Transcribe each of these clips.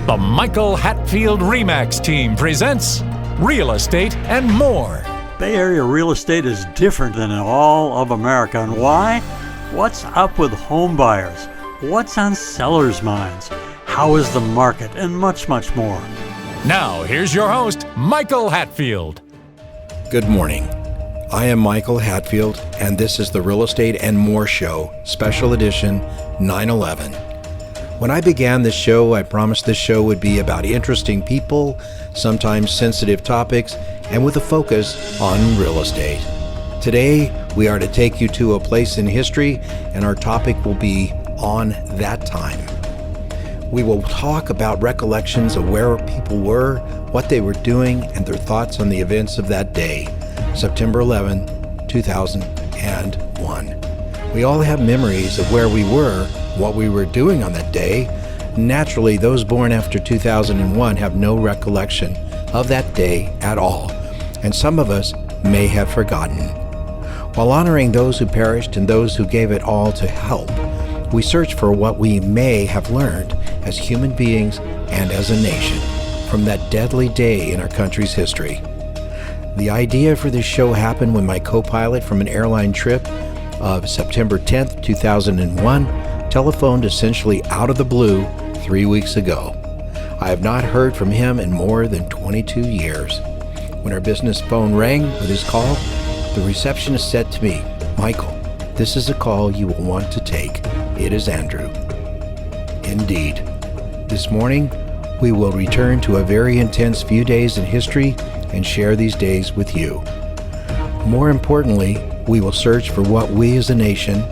The Michael Hatfield RE/MAX team presents Real Estate and More. Bay Area real estate is different than in all of America. And why? What's up with home buyers? What's on sellers' minds? How is the market? And much, much more. Now, here's your host, Michael Hatfield. Good morning. I am Michael Hatfield, and this is the Real Estate and More Show, Special Edition 9/11. When I began this show, I promised this show would be about interesting people, sometimes sensitive topics, and with a focus on real estate. Today, we are to take you to a place in history, and our topic will be on that time. We will talk about recollections of where people were, what they were doing, and their thoughts on the events of that day, September 11, 2001. We all have memories of where we were, what we were doing on that day. Naturally, those born after 2001 have no recollection of that day at all, and some of us may have forgotten. While honoring those who perished and those who gave it all to help, we search for what we may have learned as human beings and as a nation from that deadly day in our country's history. The idea for this show happened when my co-pilot from an airline trip of September 10th, 2001, telephoned essentially out of the blue 3 weeks ago. I have not heard from him in more than 22 years. When our business phone rang with his call, the receptionist said to me, "Michael, this is a call you will want to take. It is Andrew." Indeed. This morning, we will return to a very intense few days in history and share these days with you. More importantly, we will search for what we as a nation,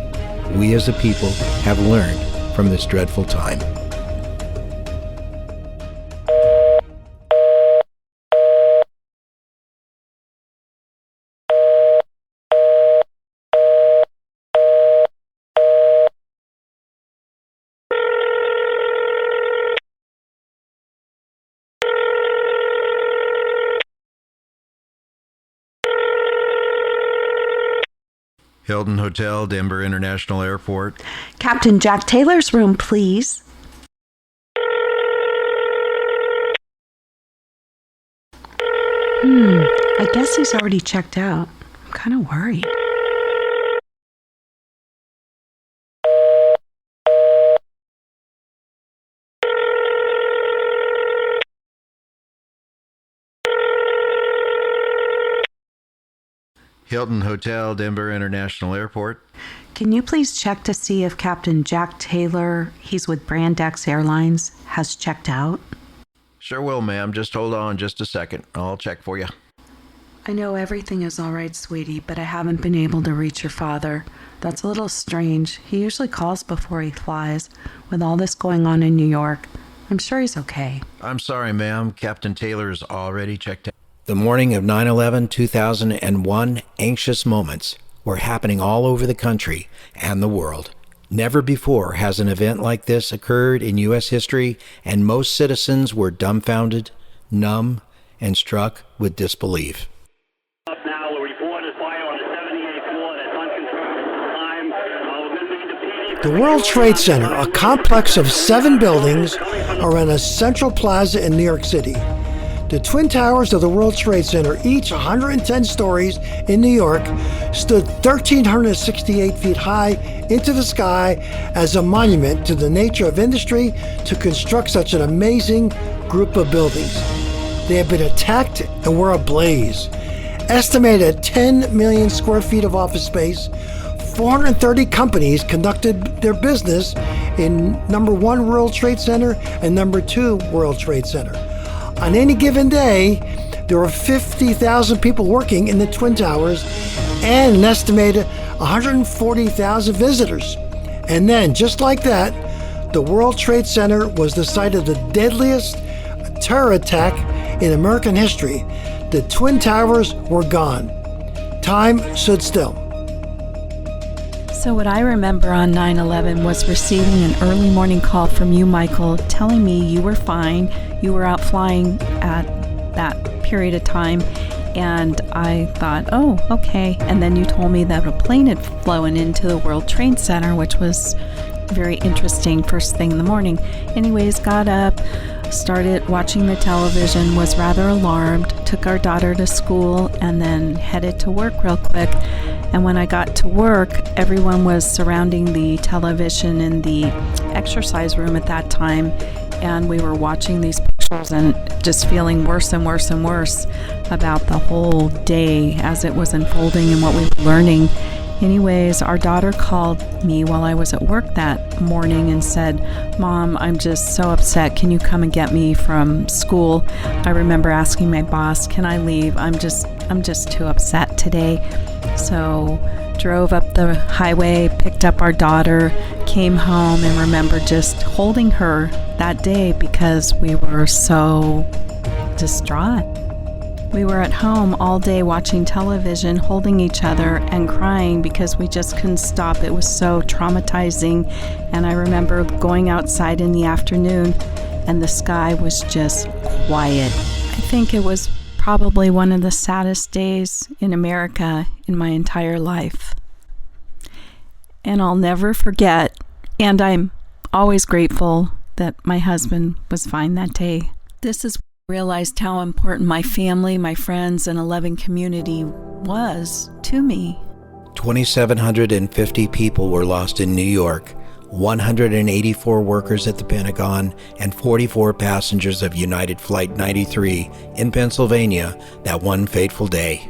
we as a people, have learned from this dreadful time. Hilton Hotel, Denver International Airport. Captain Jack Taylor's room, please. I guess he's already checked out. I'm kind of worried. Hilton Hotel, Denver International Airport. Can you please check to see if Captain Jack Taylor, he's with Brandeis Airlines, has checked out? Sure will, ma'am. Just hold on just a second. I'll check for you. I know everything is all right, sweetie, but I haven't been able to reach your father. That's a little strange. He usually calls before he flies. With all this going on in New York, I'm sure he's okay. I'm sorry, ma'am. Captain Taylor's already checked out. The morning of 9/11, 2001, anxious moments were happening all over the country and the world. Never before has an event like this occurred in U.S. history, and most citizens were dumbfounded, numb, and struck with disbelief. Now, a report is fire on the 78th floor that's unconfirmed time. The World Trade Center, a complex of 7 buildings, are in a central plaza in New York City. The Twin Towers of the World Trade Center, each 110 stories in New York, stood 1,368 feet high into the sky as a monument to the nature of industry to construct such an amazing group of buildings. They have been attacked and were ablaze. Estimated 10 million square feet of office space, 430 companies conducted their business in number 1 World Trade Center and number 2 World Trade Center. On any given day, there were 50,000 people working in the Twin Towers and an estimated 140,000 visitors. And then, just like that, the World Trade Center was the site of the deadliest terror attack in American history. The Twin Towers were gone. Time stood still. So what I remember on 9/11 was receiving an early morning call from you, Michael, telling me you were fine. You were out flying at that period of time. And I thought, oh, okay. And then you told me that a plane had flown into the World Trade Center, which was very interesting first thing in the morning. Anyways, got up, started watching the television, was rather alarmed, took our daughter to school, and then headed to work real quick. And when I got to work, everyone was surrounding the television in the exercise room at that time, and we were watching these pictures and just feeling worse and worse and worse about the whole day as it was unfolding and what we were learning. Anyways, our daughter called me while I was at work that morning and said, "Mom, I'm just so upset. Can you come and get me from school?" I remember asking my boss, "Can I leave? I'm just too upset today." So drove up the highway, picked up our daughter, came home, and remember just holding her that day because we were so distraught. We were at home all day watching television, holding each other and crying because we just couldn't stop. It was so traumatizing. And I remember going outside in the afternoon and the sky was just quiet. I think it was probably one of the saddest days in America in my entire life. And I'll never forget, and I'm always grateful that my husband was fine that day. This is realized how important my family, my friends, and a loving community was to me. 2,750 people were lost in New York, 184 workers at the Pentagon, and 44 passengers of United Flight 93 in Pennsylvania that one fateful day.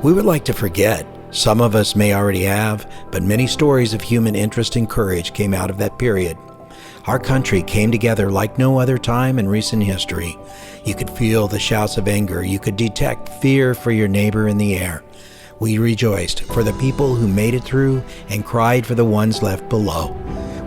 We would like to forget. Some of us may already have, but many stories of human interest and courage came out of that period. Our country came together like no other time in recent history. You could feel the shouts of anger. You could detect fear for your neighbor in the air. We rejoiced for the people who made it through and cried for the ones left below.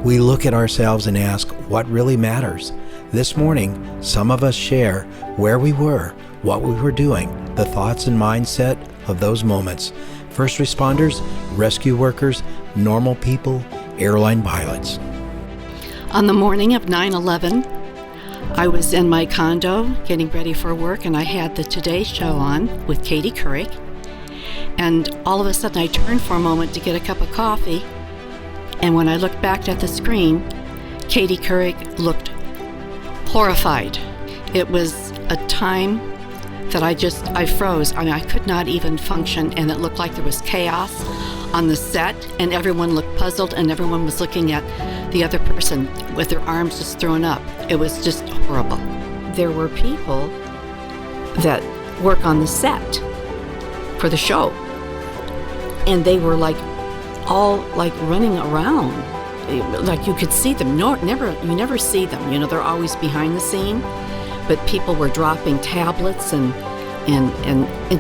We look at ourselves and ask, what really matters? This morning, some of us share where we were, what we were doing, the thoughts and mindset of those moments. First responders, rescue workers, normal people, airline pilots. On the morning of 9/11, I was in my condo getting ready for work, and I had the Today Show on with Katie Couric. And all of a sudden, I turned for a moment to get a cup of coffee. And when I looked back at the screen, Katie Couric looked horrified. It was a time that I froze. I mean, I could not even function, and it looked like there was chaos on the set, and everyone looked puzzled, and everyone was looking at the other person with their arms just thrown up. It was just horrible. There were people that work on the set for the show, and they were all running around. Like you could see them. You never see them. You know, they're always behind the scene. But people were dropping tablets and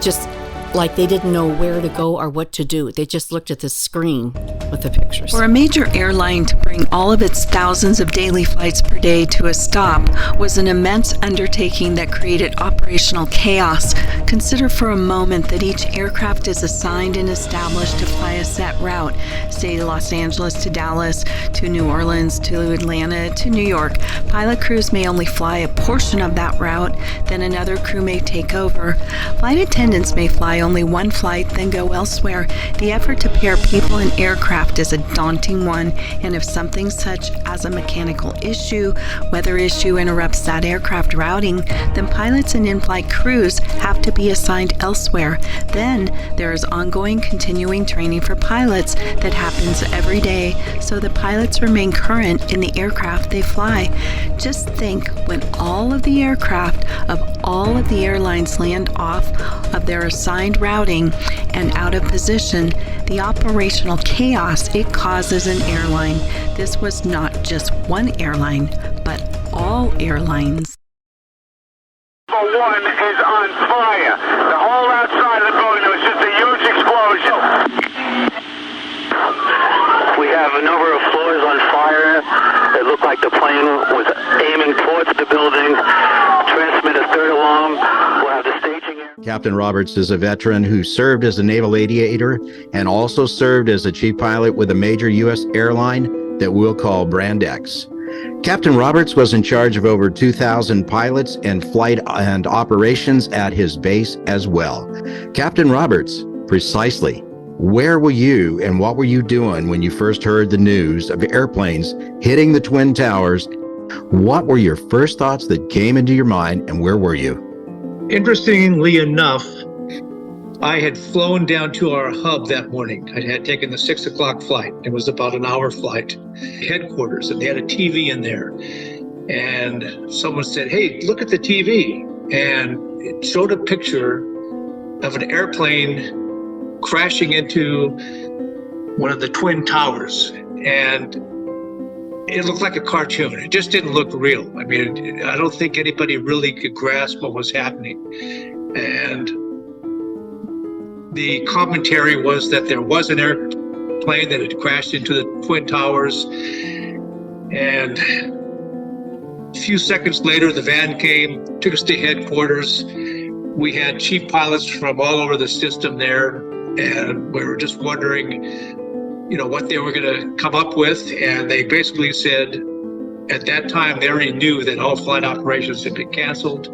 just like they didn't know where to go or what to do. They just looked at the screen with the pictures. For a major airline to bring all of its thousands of daily flights per day to a stop was an immense undertaking that created operational chaos. Consider for a moment that each aircraft is assigned and established to fly a set route, say Los Angeles to Dallas, to New Orleans, to Atlanta, to New York. Pilot crews may only fly a portion of that route, then another crew may take over. Flight attendants may fly only one flight, then go elsewhere. The effort to pair people and aircraft is a daunting one, and if something such as a mechanical issue, weather issue interrupts that aircraft routing, then pilots and in-flight crews have to be assigned elsewhere. Then there is ongoing continuing training for pilots that happens every day, so the pilots remain current in the aircraft they fly. Just think when all of the aircraft of all of the airlines land off of their assigned routing and out of position, the operational chaos it causes an airline. This was not just one airline, but all airlines. Number one is on fire. The whole outside of the building, there was just a huge explosion. We have a number of floors on fire. It looked like the plane was aiming towards the building. Transmit a third alarm. We'll have the staging area. Captain Roberts is a veteran who served as a naval aviator and also served as a chief pilot with a major U.S. airline that we'll call Brand X. Captain Roberts was in charge of over 2,000 pilots and flight and operations at his base as well. Captain Roberts, precisely, where were you and what were you doing when you first heard the news of airplanes hitting the Twin Towers What were your first thoughts that came into your mind, and where were you? Interestingly enough, I had flown down to our hub that morning. I had taken the 6 o'clock flight. It was about an hour flight. Headquarters, and they had a TV in there. And someone said, "Hey, look at the TV." And it showed a picture of an airplane crashing into one of the Twin Towers. And it looked like a cartoon. It just didn't look real. I mean, I don't think anybody really could grasp what was happening. And the commentary was that there was an airplane that had crashed into the Twin Towers. And a few seconds later, the van came, took us to headquarters. We had chief pilots from all over the system there, and we were just wondering, what they were going to come up with. And they basically said, at that time, they already knew that all flight operations had been canceled.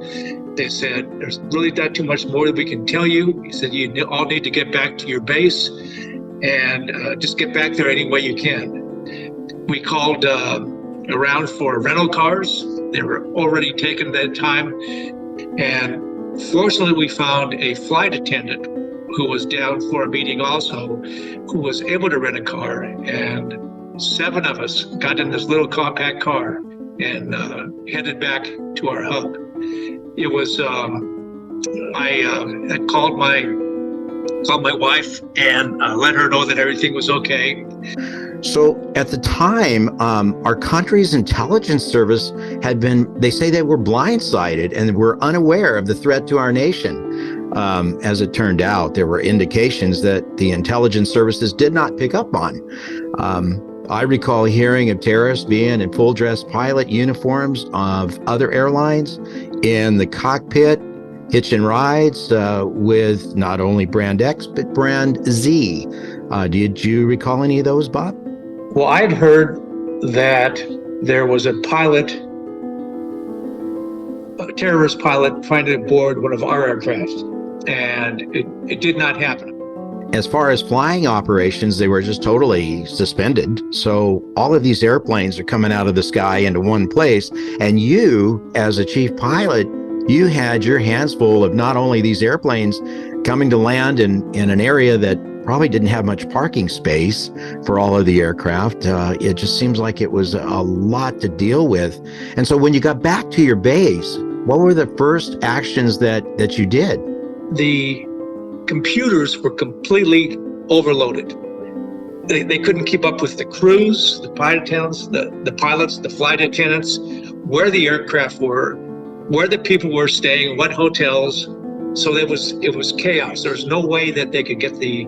They said, "There's really not too much more that we can tell you." He said, "You all need to get back to your base and just get back there any way you can." We called around for rental cars. They were already taken at that time. And fortunately, we found a flight attendant who was down for a meeting also, who was able to rent a car. And 7 of us got in this little compact car and headed back to our hub. It was, I had called my wife and let her know that everything was okay. So at the time, our country's intelligence service they say they were blindsided and were unaware of the threat to our nation. As it turned out, there were indications that the intelligence services did not pick up on. I recall hearing of terrorists being in full dress pilot uniforms of other airlines in the cockpit, hitching rides with not only Brand X, but Brand Z. Did you recall any of those, Bob? Well, I'd heard that there was a terrorist pilot trying to board one of our aircraft, and it did not happen. As far as flying operations, they were just totally suspended. So all of these airplanes are coming out of the sky into one place. And you, as a chief pilot, you had your hands full of not only these airplanes coming to land in an area that probably didn't have much parking space for all of the aircraft. It just seems like it was a lot to deal with. And so when you got back to your base, what were the first actions that you did? The computers were completely overloaded. They couldn't keep up with the crews, the pilot attendants, the pilots, the flight attendants, where the aircraft were, where the people were staying, what hotels. So it was chaos. There was no way that they could get the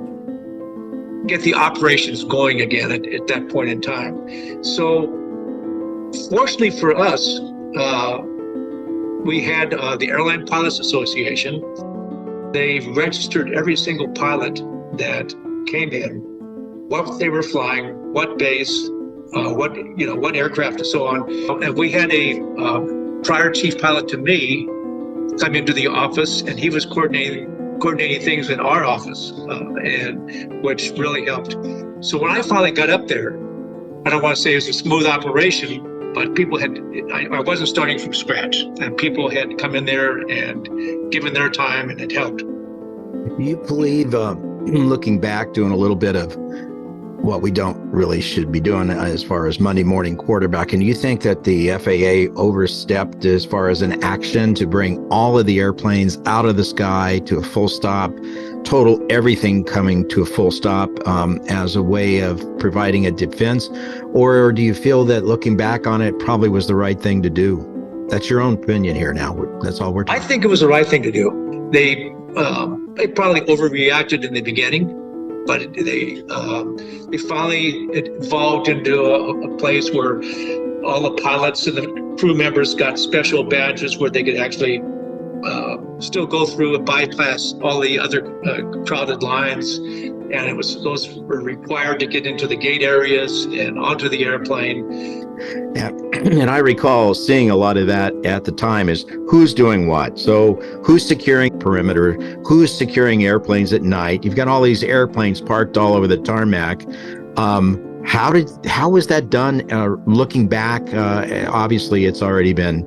operations going again at that point in time. So fortunately for us, we had the Airline Pilots Association. They registered every single pilot that came in, what they were flying, what base, what aircraft, and so on. And we had a prior chief pilot to me come into the office, and he was coordinating things in our office, and which really helped. So when I finally got up there, I don't want to say it was a smooth operation, but I wasn't starting from scratch, and people had come in there and given their time, and it helped. You believe, looking back, doing a little bit of what we don't really should be doing as far as Monday morning quarterbacking, do you think that the FAA overstepped as far as an action to bring all of the airplanes out of the sky to a full stop, total everything coming to a full stop as a way of providing a defense? Or do you feel that looking back on it probably was the right thing to do? That's your own opinion here now. That's all we're talking I think it was the right thing to do. They probably overreacted in the beginning, but they finally evolved into a place where all the pilots and the crew members got special badges where they could actually still go through and bypass all the other crowded lines. And those were required to get into the gate areas and onto the airplane. Yeah. And I recall seeing a lot of that at the time is who's doing what. So who's securing perimeter, who's securing airplanes at night. You've got all these airplanes parked all over the tarmac. How was that done? Looking back, obviously it's already been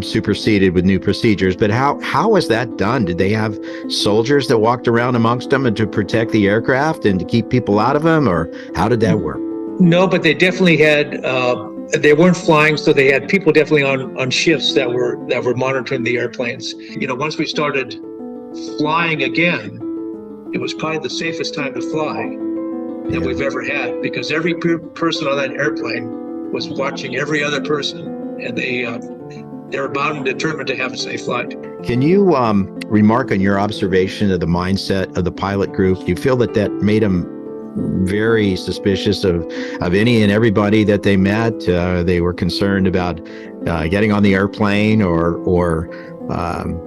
superseded with new procedures, but how was that done? Did they have soldiers that walked around amongst them and to protect the aircraft and to keep people out of them, or how did that work? No, but they definitely had. They weren't flying, so they had people definitely on shifts that were monitoring the airplanes. Once we started flying again, it was probably the safest time to fly that we've ever had, because every person on that airplane was watching every other person, and they were bound and determined to have a safe flight. Can you remark on your observation of the mindset of the pilot group? Do you feel that made them very suspicious of any and everybody that they met? They were concerned about getting on the airplane or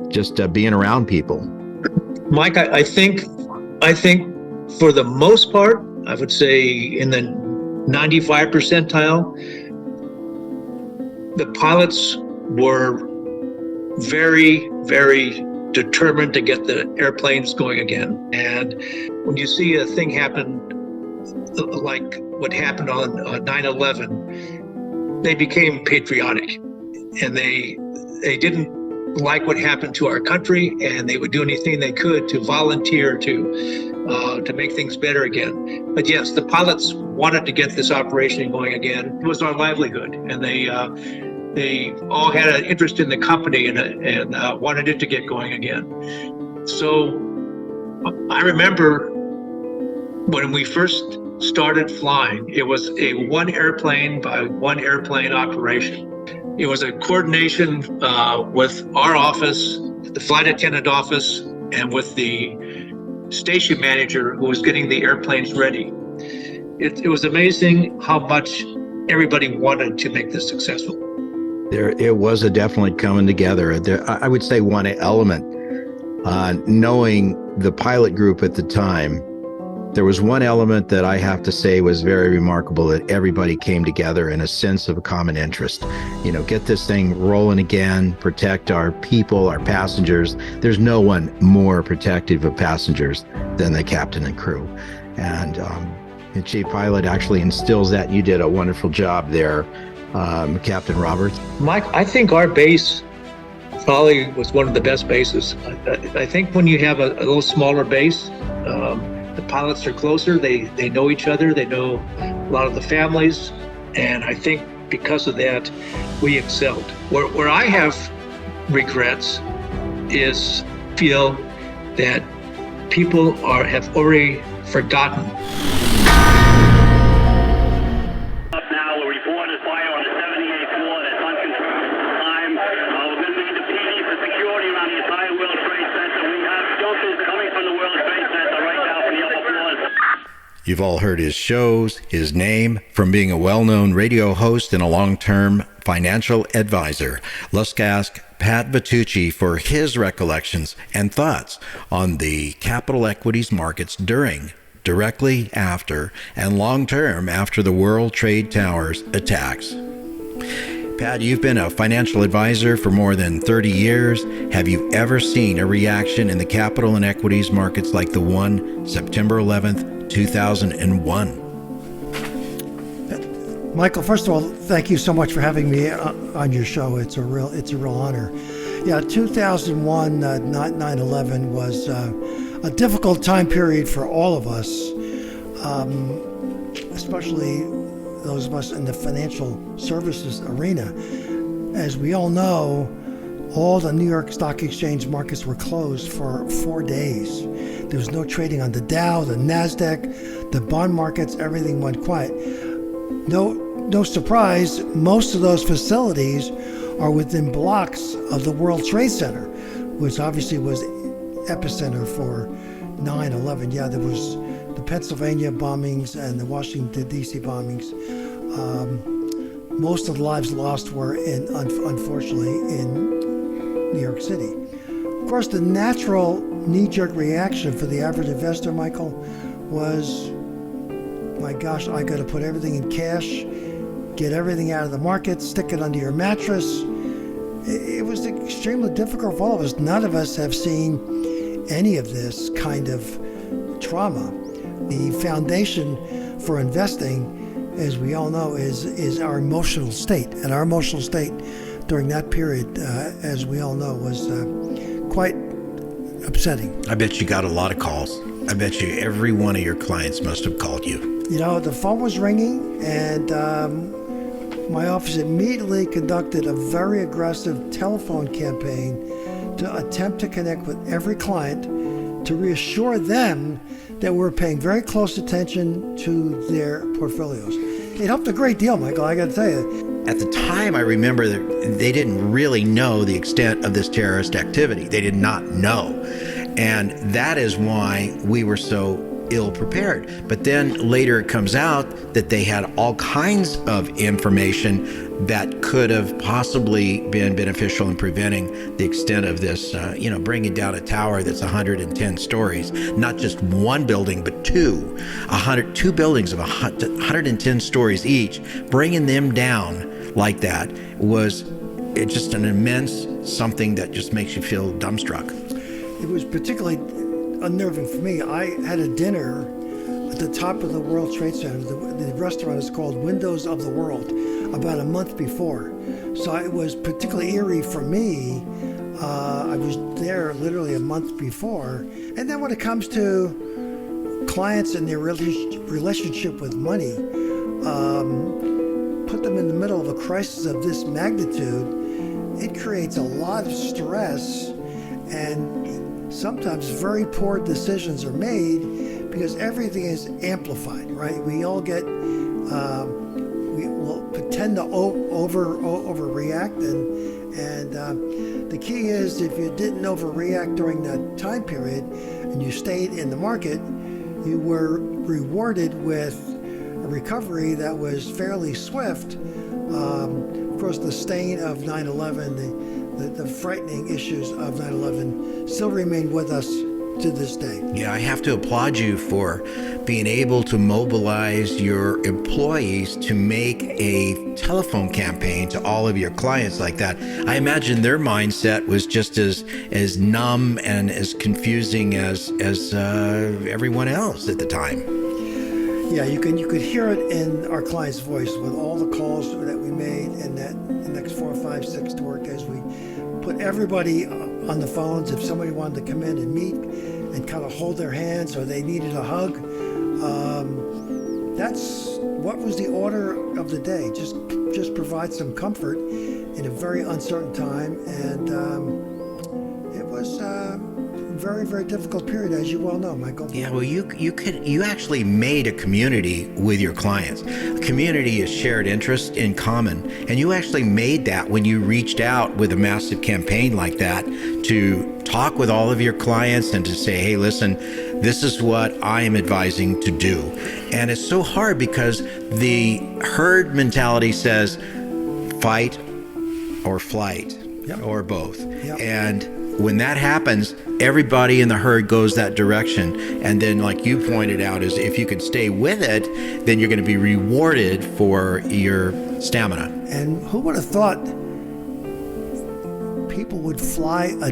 just being around people? Mike, I think for the most part, I would say in the 95 percentile, the pilots were very, very determined to get the airplanes going again. And when you see a thing happen like what happened on 9/11, they became patriotic, and they didn't like what happened to our country, and they would do anything they could to volunteer to make things better again. But yes, the pilots wanted to get this operation going again. It was our livelihood, and they all had an interest in the company and wanted it to get going again. So I remember when we first started flying, it was a one airplane by one airplane operation. It was a coordination with our office, the flight attendant office, and with the station manager who was getting the airplanes ready. It was amazing how much everybody wanted to make this successful. It was a definitely coming together. I would say one element, knowing the pilot group at the time, there was one element that I have to say was very remarkable, that everybody came together in a sense of a common interest. Get this thing rolling again, protect our people, our passengers. There's no one more protective of passengers than the captain and crew. And the chief pilot actually instills that. You did a wonderful job there, Captain Roberts. Mike, I think our base probably was one of the best bases. I think when you have a little smaller base, the pilots are closer, they know each other, they know a lot of the families, and I think because of that, we excelled. Where I have regrets is feel that people have already forgotten. Now we're reporting fire on the 78th floor that's uncontrolled time. We're going to need the PD for security around the entire World Trade Center. We have jumpers coming from the World Trade Center right now from the upper floors. You've all heard his shows, his name, from being a well-known radio host and a long-term financial advisor. Let's ask Pat Vitucci for his recollections and thoughts on the capital equities markets during, directly after, and long-term after the World Trade Towers attacks. Pat, you've been a financial advisor for more than 30 years. Have you ever seen a reaction in the capital and equities markets like the one September 11th, 2001? Michael, first of all, thank you so much for having me on your show. It's a real honor. Yeah, 2001, 9/11 was a difficult time period for all of us, especially those of us in the financial services arena. As we all know, all the New York Stock Exchange markets were closed for 4 days. There was no trading on the Dow, the NASDAQ, the bond markets, everything went quiet. No surprise, most of those facilities are within blocks of the World Trade Center, which obviously was epicenter for 9/11. Yeah, there was the Pennsylvania bombings and the Washington, D.C. bombings. Most of the lives lost were, unfortunately, in New York City. Of course, the natural knee-jerk reaction for the average investor, Michael, was, my gosh, I got to put everything in cash, get everything out of the market, stick it under your mattress. It was extremely difficult for all of us. None of us have seen any of this kind of trauma. The foundation for investing, as we all know, is our emotional state. And our emotional state during that period, as we all know, was quite upsetting. I bet you got a lot of calls. I bet you every one of your clients must have called you. You know, the phone was ringing, and my office immediately conducted a very aggressive telephone campaign to attempt to connect with every client to reassure them that we're paying very close attention to their portfolios. It helped a great deal, Michael, I got to tell you. At the time, I remember that they didn't really know the extent of this terrorist activity. They did not know. And that is why we were so ill prepared. But then later it comes out that they had all kinds of information that could have possibly been beneficial in preventing the extent of this, bringing down a tower that's 110 stories, not just one building, but two buildings of 110 stories each, bringing them down like that was just an immense something that just makes you feel dumbstruck. It was particularly unnerving for me. I had a dinner at the top of the World Trade Center. The restaurant is called Windows of the World, about a month before. So it was particularly eerie for me. I was there literally a month before. And then when it comes to clients and their relationship with money, put them in the middle of a crisis of this magnitude, it creates a lot of stress, and sometimes very poor decisions are made because everything is amplified, right? We all get, we will tend to overreact, and the key is if you didn't overreact during that time period and you stayed in the market, you were rewarded with a recovery that was fairly swift. Of course, the stain of 9/11, the frightening issues of 9/11 still remain with us to this day. Yeah, I have to applaud you for being able to mobilize your employees to make a telephone campaign to all of your clients like that. I imagine their mindset was just as numb and as confusing as everyone else at the time. Yeah, you could hear it in our client's voice with all the calls that we made in the next 4, 5, 6 work days. We put everybody on the phones. If somebody wanted to come in and meet and kind of hold their hands or they needed a hug, that's what was the order of the day. Just provide some comfort in a very uncertain time, and it was a very, very difficult period, as you well know, Michael. Yeah, well, you actually made a community with your clients. A community is shared interest in common, and you actually made that when you reached out with a massive campaign like that to talk with all of your clients and to say, hey, listen, this is what I am advising to do. And it's so hard because the herd mentality says fight or flight. Yep. Or both. Yep. And when that happens, everybody in the herd goes that direction. And then, like you pointed out, is if you can stay with it, then you're going to be rewarded for your stamina. And who would have thought people would fly a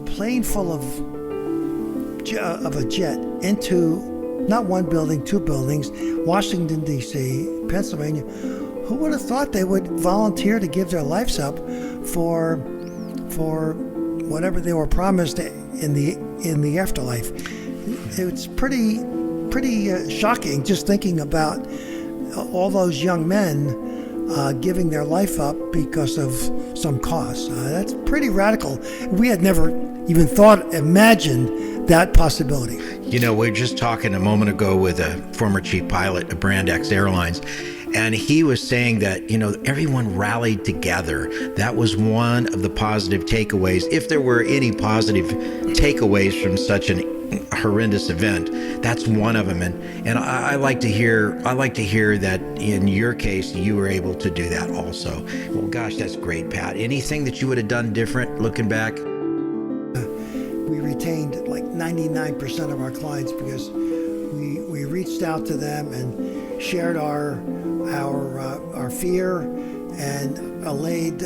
plane full of a jet into not one building, 2 buildings, Washington, D.C., Pennsylvania. Who would have thought they would volunteer to give their lives up for whatever they were promised in the afterlife? It's pretty shocking just thinking about all those young men giving their life up because of some cause. That's pretty radical. We had never even imagined that possibility. You know, we were just talking a moment ago with a former chief pilot of Brand X Airlines, and he was saying that, everyone rallied together. That was one of the positive takeaways. If there were any positive takeaways from such an horrendous event, that's one of them. And I like to hear that in your case, you were able to do that also. Well, gosh, that's great, Pat. Anything that you would have done different looking back? We retained like 99% of our clients because we reached out to them and shared our fear and allayed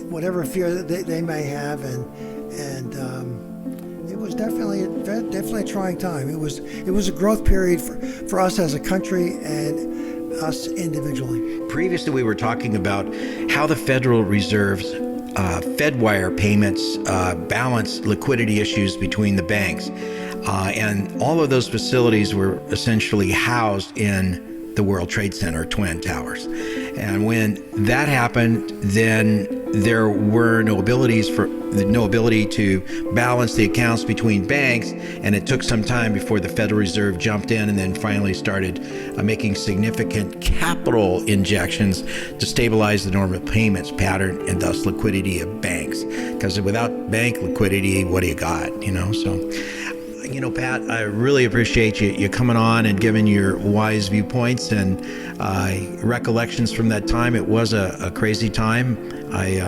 whatever fear that they may have, and It was definitely a trying time. It was a growth period for us as a country and us individually. Previously, we were talking about how the Federal Reserve's Fedwire payments balance liquidity issues between the banks. And all of those facilities were essentially housed in the World Trade Center Twin Towers. And when that happened, then there were no ability to balance the accounts between banks, and it took some time before the Federal Reserve jumped in and then finally started making significant capital injections to stabilize the normal payments pattern and thus liquidity of banks. Because without bank liquidity, what do you got? So. Pat, I really appreciate you coming on and giving your wise viewpoints and recollections from that time. It was a crazy time. I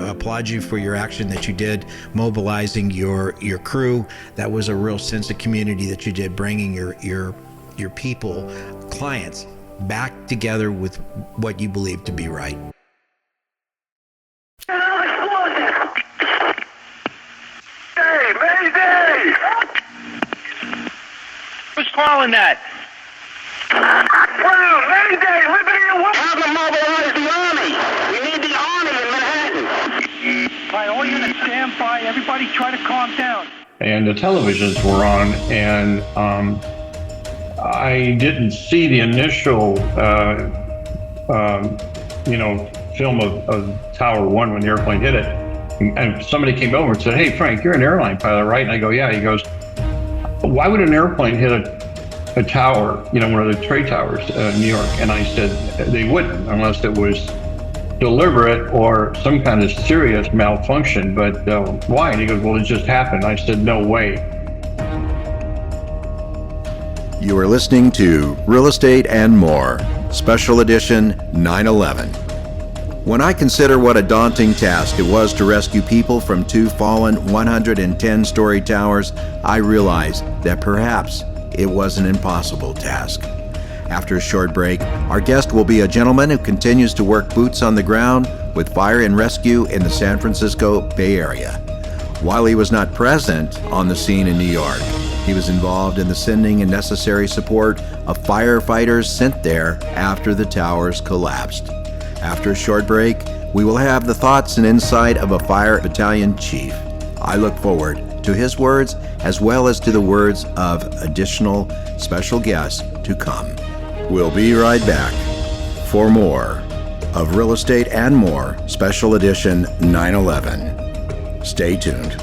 applaud you for your action that you did, mobilizing your crew. That was a real sense of community that you did, bringing your people, clients, back together with what you believe to be right. Who's calling that? Well, Mayday, Liberty and what? Have them mobilize the Army. We need the Army in Manhattan. All right, all units stand by. Everybody try to calm down. And the televisions were on, and I didn't see the initial, film of Tower 1 when the airplane hit it. And somebody came over and said, "Hey, Frank, you're an airline pilot, right?" And I go, "Yeah." He goes, "Why would an airplane hit a tower, one of the trade towers in New York?" And I said, "They wouldn't unless it was deliberate or some kind of serious malfunction. But why?" And he goes, "Well, it just happened." I said, "No way." You are listening to Real Estate and More, Special Edition 9/11. When I consider what a daunting task it was to rescue people from two fallen 110-story towers, I realize that perhaps it was an impossible task. After a short break, our guest will be a gentleman who continues to work boots on the ground with fire and rescue in the San Francisco Bay Area. While he was not present on the scene in New York, he was involved in the sending and necessary support of firefighters sent there after the towers collapsed. After a short break, we will have the thoughts and insight of a fire battalion chief. I look forward to his words as well as to the words of additional special guests to come. We'll be right back for more of Real Estate and More, Special Edition 9/11. Stay tuned.